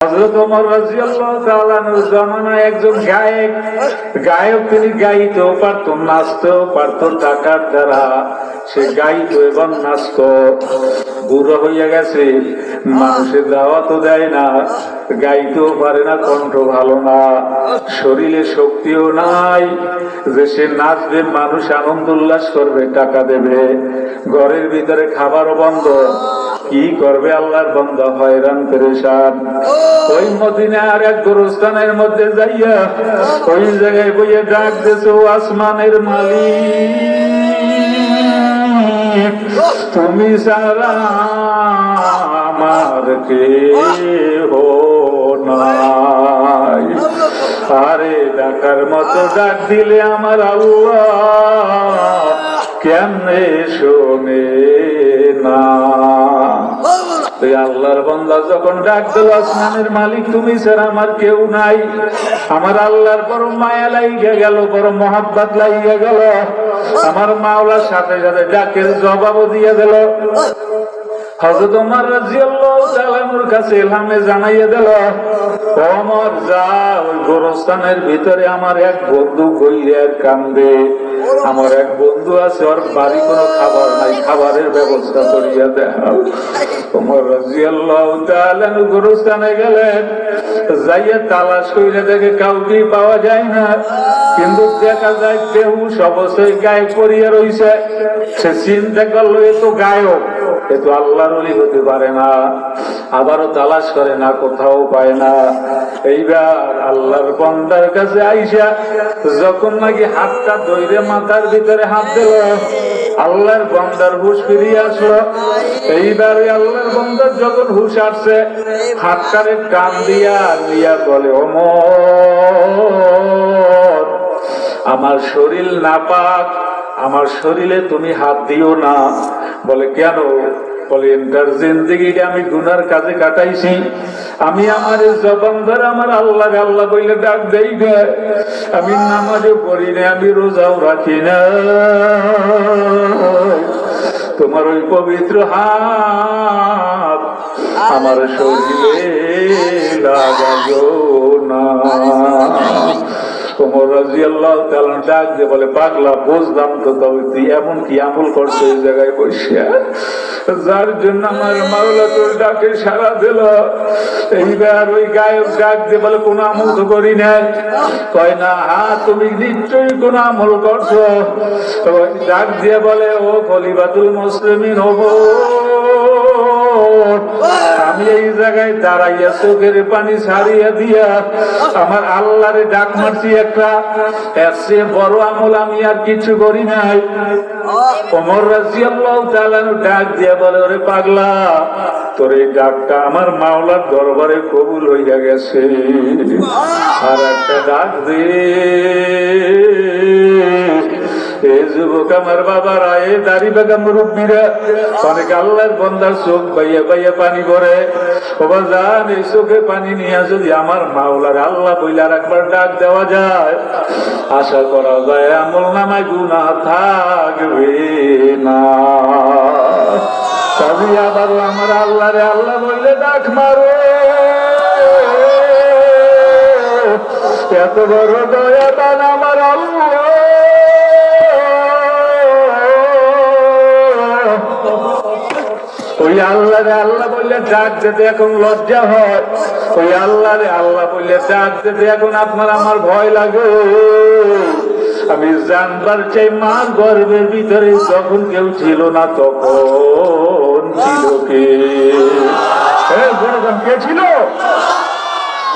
হযরত ওমর রাদিয়াল্লাহু তাআলা আনহুর জামানায় একজন গায়ক তিনি গাইতেও পারত, নাচতেও পারত টাকার দ্বারা। সে গাইতো এবং নাচত। বুড়ো হইয়া গেছে, মানুষের দাওয়াতও দেয় না, গাইতেও পারে না, কণ্ঠ ভালো না, শরীরে শক্তিও নাই যে সে নাচবে, মানুষ আনন্দ উল্লাস করবে, টাকা দেবে। ঘরের ভিতরে খাবারও বন্ধ, কি করবে আল্লাহর বান্দা হয়রান পেরেশান। ওই মদিনার এক গোরস্থানের মধ্যে যাইয়া ওই জায়গায় বইয়ে ডাক দিয়েছে, ও আসমানের মালিক, তুমি ছাড়া আমার কেহ নাই। আরে ডাকার মতো ডাক দিলে আমার আল্লাহ কেমনে শোনে না। আল্লাহর বান্দা যখন ডাক দিল, আসমানের মালিক তুমি ছাড়া আমার কেউ নাই, আমার আল্লাহর বড় মায়া লাইগা গেল, বড় মহাব্বত লাইগা গেল। আমার মাওলার সাথে সাথে ডাকের জবাবও দিয়ে দিল। হযরত ওমর রাদিয়াল্লাহু তাআলা আনহুর কাছে ইলহামে জানাইয়া দিল, ওমর যা ওই গোরস্থানের ভিতরে আমার এক বন্ধু গইরে কান্দে, আমার এক বন্ধু আছে, ওর বাড়ি কোনো খাবার নাই, খাবারের ব্যবস্থা করিয়া দাও। ওমর রাদিয়াল্লাহু তাআলা আনহু গোরস্থানে গেলেন, যাইয়া তালাশ কইরা দেখে কাউকে পাওয়া যায় না, কিন্তু দেখা যায় বেহুশ অবস্থায় গায়ে পড়িয়া রইছে। সে চিন্তা করলো, এ তো গায়ক, এ তো আল্লাহর ওলি হতে পারে না। আবারও তালাশ করে না, কোথাও পায় না। এইবার আল্লাহর বান্দার কাছে আইসা যখন নাকি হাতটা ধরে মাথার ভিতরে হাত দিল, আল্লাহর বান্দার হুঁশ ফিরিয়ে আসলো। এইবার আল্লাহর বান্দার যখন হুঁশ আসছে, হাতটারে টান দিয়া নিয়া বলে, ওমর আমার শরীর নাপাক, আমার শরীরে তুমি হাত দিও না। বলে কেন? বলে এন্টার জিন্দেগিটা আমি গুনার কাজে কাটাইছি, আমি আমার জবান ধরে আমার আল্লাহ আল্লাহ বইলে ডাক দেই না, আমি নামাজও পড়ি না, আমি রোজাও রাখি না। তোমার ওই পবিত্র হাত আমার শরীরে লাগালো না। ওমর রাদিয়াল্লাহু তাআলা ডাক দিয়ে বলে, পাগলা, বুঝলাম তো, তবে তুই এমন কি আমল করছো এই জায়গায় বসিয়া, যার জন্য আমার মাওলা তোর ডাকে সাড়া দিল? এইবার ওই গায়ক ডাক দিয়ে বলে, কোন আমল তো করি না। কয় না, হ্যাঁ তুমি নিশ্চয়ই কোন আমল করছো। ডাক দিয়ে বলে, ও খলিফাতুল মুসলিমিন, আমি এই জায়গায় দাঁড়াইয়া চোখের পানি ছাড়িয়া দিয়া আমার আল্লাহরে ডাক মারছি, একটা এর চেয়ে বড় আমল আমি আর কিছু করি নাই। ওমর রাদিয়াল্লাহু তাআলা ডাক দিয়া বলে, ওরে পাগলা, তোর এই ডাকটা আমার মাওলার দরবারে কবুল হইয়া গেছে। আর একটা ডাক দে, এ যুবক আমার বাবারা, এ দাড়ি বাঁকা মুরব্বীরা, অনেক আল্লাহর বান্দার চোখ বাইয়া বাইয়া পানি ভরে। ওবা জান, এই চোখে পানি নিয়ে যদি আমার মাওলার আল্লাহ বইলে আর একবার ডাক দেওয়া যায়, আশা করা যায় আমল নামায় গুনাহ থাকবে না। তবে আবারও আমার আল্লাহরে আল্লাহ বইলে ডাক মারো, এত বড় দয়াবান আমার আল্লাহ। ওই আল্লাহরে আল্লাহ বললে ডাক দিতে এখন লজ্জা হয়, ওই আল্লাহরে আল্লাহ বললে ডাক দিতে এখন আপনার আমার ভয় লাগে। আমি জানবার চাই, মার গর্ভের ভিতরে যখন কেউ ছিল না, তখন ছিল কে? কে ছিল?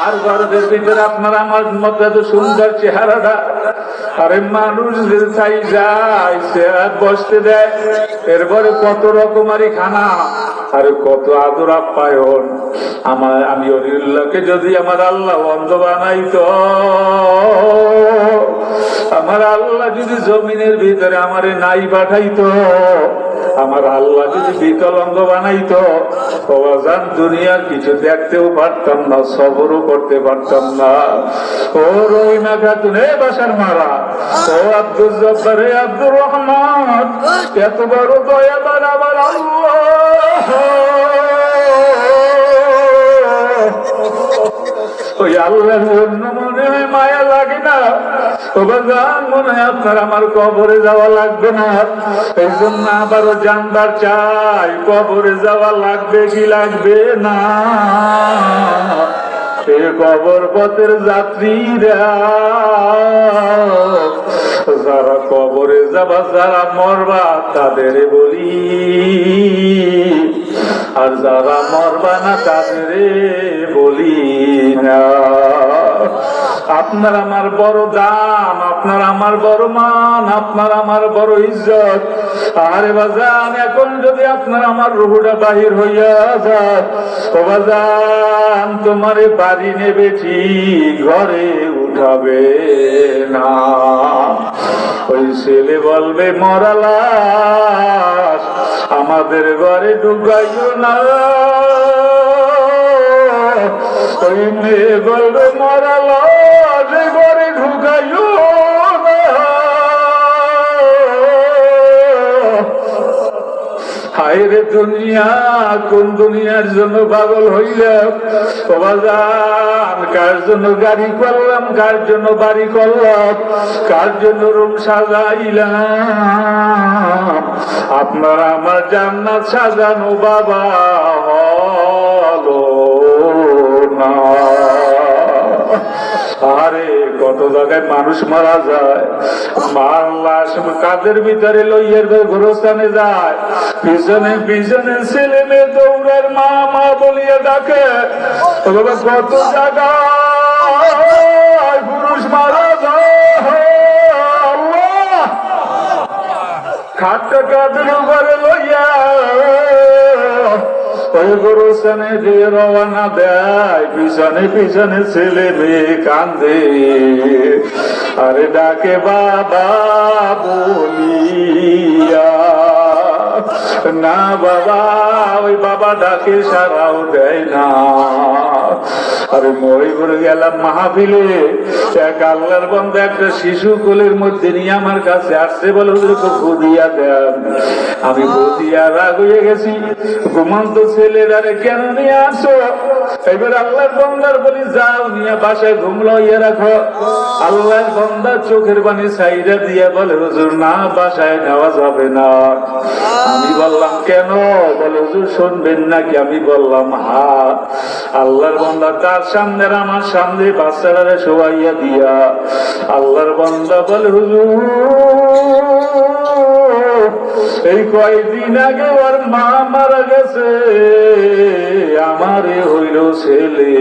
আর গর্ভের ভিতরে আপনার আমার মতো এত সুন্দর চেহারাটা, আরে মানুষ চাই যায় বসতে দেয়, এরপরে কত রকমারি খানা, আরে কত আদর আপ্যায়ন। আমি অলিউল্লাহকে যদি আমার আল্লাহ অন্ধ বানাইতো, আমার আল্লাহ যদি জমিনের ভিতরে আমারে নাই পাঠাইতো, আমার আল্লাহ যদি বিকলাঙ্গ বানাইতো, অজান দুনিয়ার কিছু দেখতেও পারতাম না, সবরও করতে পারতাম না। ও রহিমা খাতুন, হে বাসার মারা, ও আব্দুল জব্বার, হে আব্দুর রহমান, এত বড় দয়াবান আমার আল্লাহ। ওই আল্লাহর জন্য মনে হয় মায়া লাগে না, মনে হয় আপনার আমার কবরে যাওয়া লাগবে না। এই জন্য আবারও জানবার চাই, কবরে যাওয়া লাগবে কি লাগবে না? এই কবর পথের যাত্রীরা, যারা কবরে যাবা, যারা মরবা তাদের বলি, আর যারা মরবা না তাদের বলি না। আপনার আমার বড় দাম, আপনার আমার বড় মান, আপনার আমার বড় ইজ্জত। আরে বাজান, এখন যদি আপনার আমার রুহুটা বাহির হইয়া যায়, ও বাজান তোমারে বাড়ি নেবে ঠিক, ঘরে উঠাবে না। ওই ছেলে বলবে মরা লাশ আমাদের ঘরে ঢুকাইও না, ওই মেয়ে বলবে মরা লাশ ঘরে ঢুকাইও না। হায় রে দুনিয়া, কোন দুনিয়ার জন্য পাগল হইলাম? ও বাজান, কার জন্য গাড়ি করলাম, কার জন্য বাড়ি করলাম, কার জন্য রুম সাজাইলাম? আপনার আমার জান্নাত সাজানো বাবা হলো না। আরে কত জায়গায় মানুষ মারা যায়, মার লাশ কাদের ভিতরে লইয়ের গোরস্থানে যায়, পিছনে পিছনে ছেলে মেয়ে দৌড়ের মা মা বলিয়ে ডাকে। কত জায়গায় পুরুষ মারা যায়, খাটটা কাদের উপরে লইয়া ওই গোরস্থানে যে রওনা দেয়, পিছনে পিছনে ছেলে মেয়ে কান্দে, আরে ডাকে বাবা বলিয়া না। বাবা, ওই বাবা ডাকে সারাও দেয় না। আরে মই করে গেলাম মাহফিলে, এক আল্লাহর বান্দা একটা শিশু কোলের মধ্যে নিয়ে আমার কাছে আসছে, বলে ভুদিয়া দেন। আমি ভুদিয়া রাগ হয়ে গেছি, ঘুমন্ত ছেলেরারে কেন নিয়ে আসো? এবার আল্লাহর বান্দার বলি যাও নিয়ে বাসায় ঘুমলো ইয়ে রাখো। আল্লাহর বান্দা চোখের পানি সাইডা দিয়ে বলে হুজুর না, বাসায় নেওয়া যাবে না। আমি বললাম কেন? বলে হুজুর শুনবেন নাকি? আমি বললাম হা। আল্লাহর বান্দা তার সামনে আমার সামনে বাচ্চারা শোয়াইয়া দিয়া আল্লাহর বান্দা বলে হুজুর এই কয়েকদিন আগে ওর মা মারা গেছে, আমারে হইল ছেলে।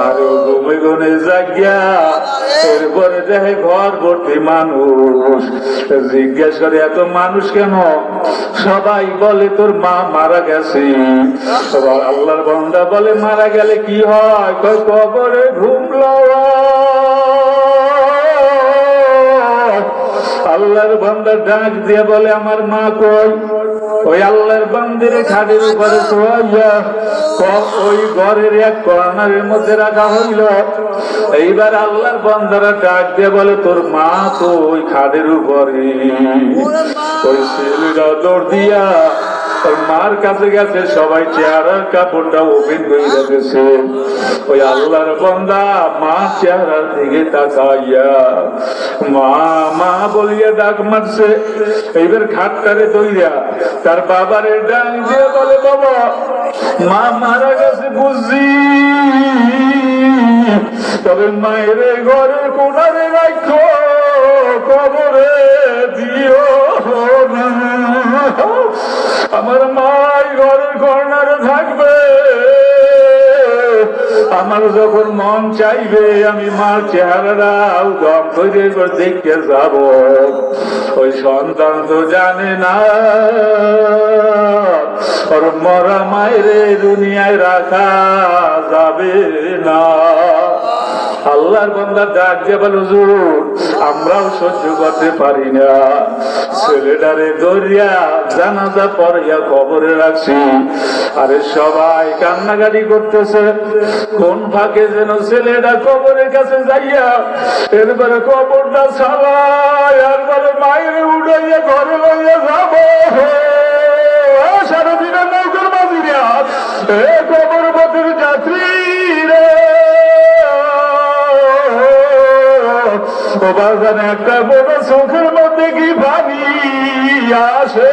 আর ঘুমে ঘুমে জাগিয়া এরপরে দেখে ঘর ভর্তি মানুষ। জিজ্ঞেস করে এত মানুষ কেন? সবাই বলে তোর মা মারা গেছে। আল্লাহর বান্দা বলে মারা গেলে কি হয়? কবরে ঘুমলো। আল্লাহর বান্দা ডাক দিয়ে বলে আমার মা কই? ওই আল্লাহর বান্দির খাটের উপরে শোয়াইয়া ওই ঘরের এক কর্নারের মধ্যে রাখা হইল। এইবার আল্লাহর বান্দারা ডাক দিয়ে বলে তোর মা তো ওই খাটের উপরে। ওই ছেলেরা দৌড় দিয়া ওই মার কাছে গেছে, সবাই চেহারার কাপড়টা ওপেন করে রেখেছে। ওই আল্লাহর বান্দা মা চেহারার দিকে তাকাইয়া মা মা বলিয়া ডাক মারছে। এইবার খাটটারে দইয়া তার বাবারে ডাক দিয়ে বলে বাবা মা মারা গেছে বুঝি, তবে মায়ের ঘরে কোনারে রাখো, কবরে দিও না। আমার মাই ঘরের কর্নারে থাকবে, আমার যখন মন চাইবে আমি মার চেহারাটা দম করে দেখতে যাব। ওই সন্তান তো জানে না ওর মরা মায়ের দুনিয়ায় রাখা যাবে না। আল্লাহর বান্দা ডাক দিয়ে বলে হুজুর আমরাও সহ্য করতে পারি না, ছেলেটারে দরিয়া জানাজা পড়িয়া কবরে রাখছি। আরে সবাই কান্নাকাটি করতেছে, কোন ফাঁকে যেন ছেলেটা কবরের কাছে যাইয়া এরপরে কবরটা ছাড়াই আর বলে মায়ের উঠাইয়া ঘরে লইয়া যাবো। সারাদিনের নৌকার বাজিরা কবর পথের যাত্রী রে, ও বাজান একটা বড় চোখের মধ্যে কি পানি আসে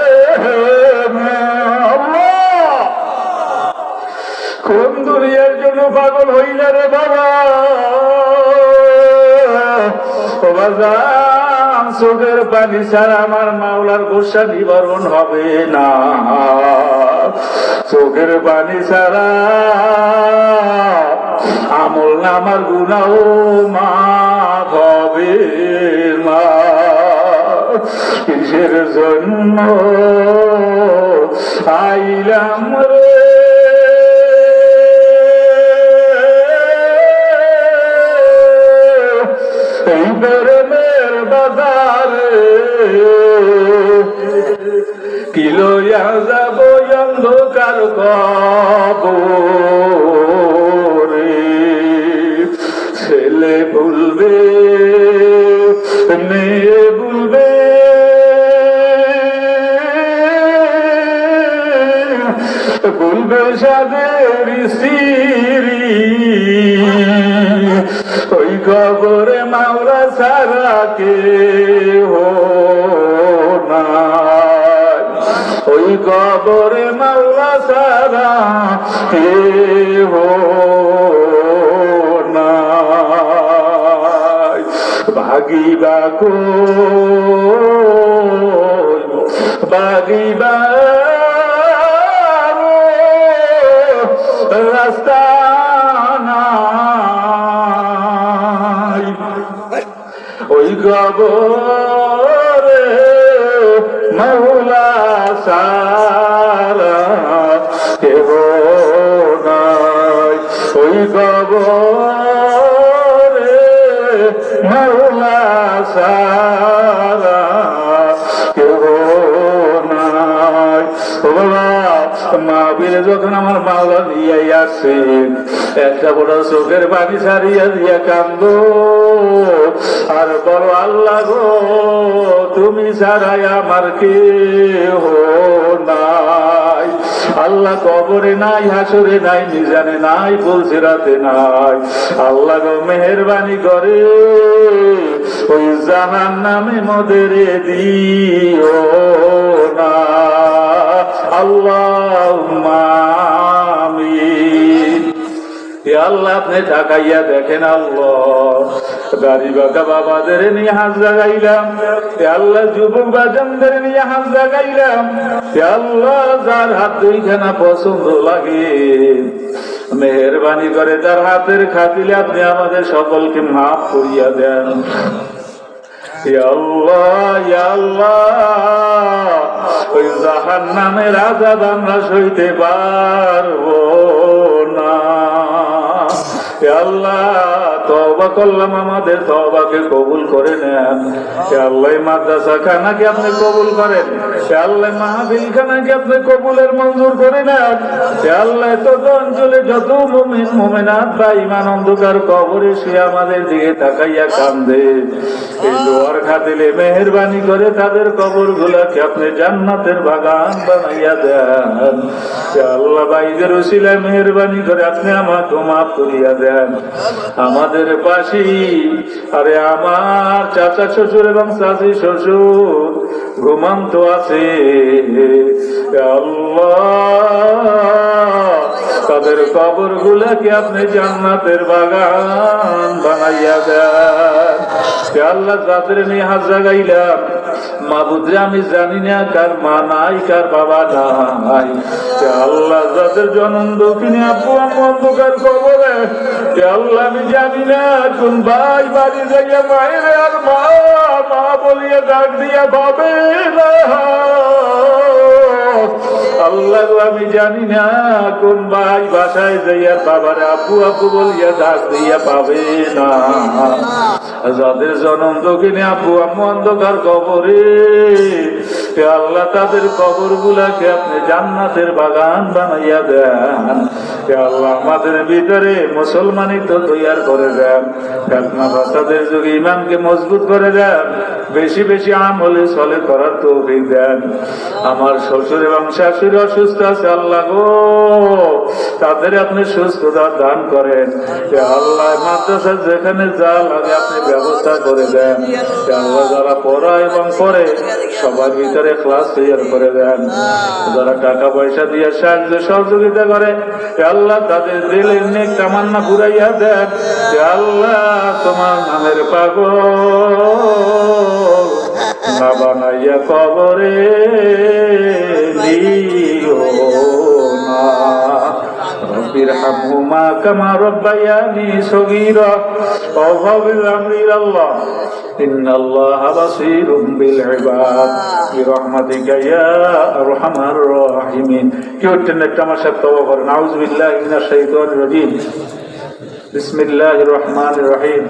কোন দুনিয়ার জন্য পাগল হইলে রে বাবা ও বাজান চোখের পানি ছাড়া আমার মাওলার গোসা নিবারণ হবে না চোখের পানি ছাড়া আমল নামার গুনাহ মাফ হবে না কিসের জন্য আইলাম রে এই প্রেমের বাজারে কি লইয়া যাব অন্ধকার কবরে ছেলে ভুলবে মেয়ে ভুলবে ভুলবে সাদের স্ত্রী ওই কবরে মাওলা ছাড়া কেহ নাই ওই কবরে মাওলা ছাড়া কেহ নাই ভাগিবা কই ভাগিবা রাস্তা নাই ওই কবরে মাওলা ছাড়া কেহ নাই ওই কবরে মাওলা ছাড়া কেহ নাই ও বাবা মাহফিলে যখন আমার মাওলা নিয়ে আসেন একটা বড় চোখের পানি ছাড়িয়া দিয়া কান্দ আর বড় আল্লাহ গো তুমি ছাড়াই আমার কেহ নাই আল্লাহ কবরে নাই হাসরে নাই মিজানে নাই পুলসিরাতে নাই আল্লাহ গো মেহেরবানি করে ওই জাহান্নামে মোদেরে দিও না আল্লাহুম্মা আমিন আল্লাহ আপনি তাকাইয়া দেখেন আল্লাহ দাড়ি বাঁকা বাবাদের নিয়ে হাত জাগাইলাম আল্লাহ যুবক বাজানদের নিয়ে হাত জাগাইলাম আল্লাহ যার হাত দুইখানা পছন্দ লাগে মেহেরবানি করে তার হাতের খাতিলে আপনি আমাদের সকলকে মাফ করিয়া দেন ওই জাহান্নামের আযাব আমরা সইতে পারবো না আল্লাহ তওবা করলাম আমাদের তওবাকে কবুল করে নেন আল্লাহ মাদ্রাসা খানাকে আপনি কবুল করেন আল্লাহ মাহফিল খানাকে আপনি কবুলের মঞ্জুর করে নেন আল্লাহ তত অঞ্চলে যত মুমিন মুমিনাত বা ঈমান অন্ধকার কবরে সে আমাদের দিকে তাকাইয়া কান্দে এই দোয়ার খাতিলে মেহেরবানি করে তাদের কবর গুলাকে আপনি জান্নাতের বাগান বানাইয়া দেন আল্লাহ বাইদের উসিলায় মেহেরবানি করে আপনি আমাকে মাফ করিয়া দেন আমাদের পাশে আরে আমার চাচা শ্বশুর এবং চাচি শ্বশুর ঘুমন্ত আছে আল্লাহ তাদের কবর গুলাকে আপনি জান্নাতের বাগান বানাইয়া দেন আল্লাহ যাদের নিয়ে হাত জাগাইলাম মাবুদরে আমি জানি না কার মা নাই কার বাবা নাই আল্লাহ যাদের জনম দক্ষিণে আপু আম্মু অন্ধকার কবরে আল্লাহ আমি জানি না কোন ভাই বাড়ি যাইয়া মায়ের আর মা মা বলিয়া ডাক দিয়া পাবে না আল্লাহ আমি জানি না কোন ভাই বাসায় যাইয়া বাবার আপু আপু বলিয়া ডাক দিয়া পাবে না যাদের জনম দক্ষিণে আপু আম্মু অন্ধকার কবরে হে আল্লাহ তাদের কবর গুলাকে আপনি জান্নাতের বাগান বানাইয়া দেন। হে আল্লাহ আমাদের ভিতরে মুসলমানিত্ব তৈয়ার করে দেন, ফিতনা ফাসাদের যুগে ইমানকে মজবুত করে দেন, বেশি বেশি আমলে সলে করার তৌফিক দেন। আমার শ্বশুর এবং শাশুড়ি অসুস্থ আছে আল্লাহ গো, তাদের আপনি সুস্থতা দান করেন। হে আল্লাহ মাদ্রাসা যেখানে যা লাগে আপনি ব্যবস্থা করে দেন। হে আল্লাহ যারা পড়ায় এবং পড়ে সবার ভিতরে ক্লাস তৈরি করে দেন। যারা টাকা পয়সা দিয়ে সাহায্য সহযোগিতা করে হে আল্লাহ তাদের দিলের নেক তামান্না পুরাইয়া দেন। হে আল্লাহ তোমার নামের পাগল না বানাইয়া কবরে দিও না। রব্বির হামহুমা কামা রব্বায়ানি সগীরা ওয়াফিল আমরি আল্লাহ ইন্নাল্লাহা বাসীরুম বিল ইবাদ বিরহমাতিকা ইয়া আরহামার রাহিমিন। কেউ একটা আমার সাথে তওবা করেন। আউযু বিল্লাহি মিনাশ শাইতানির রাজীম। বিসমিল্লাহির রহমানির রহিম।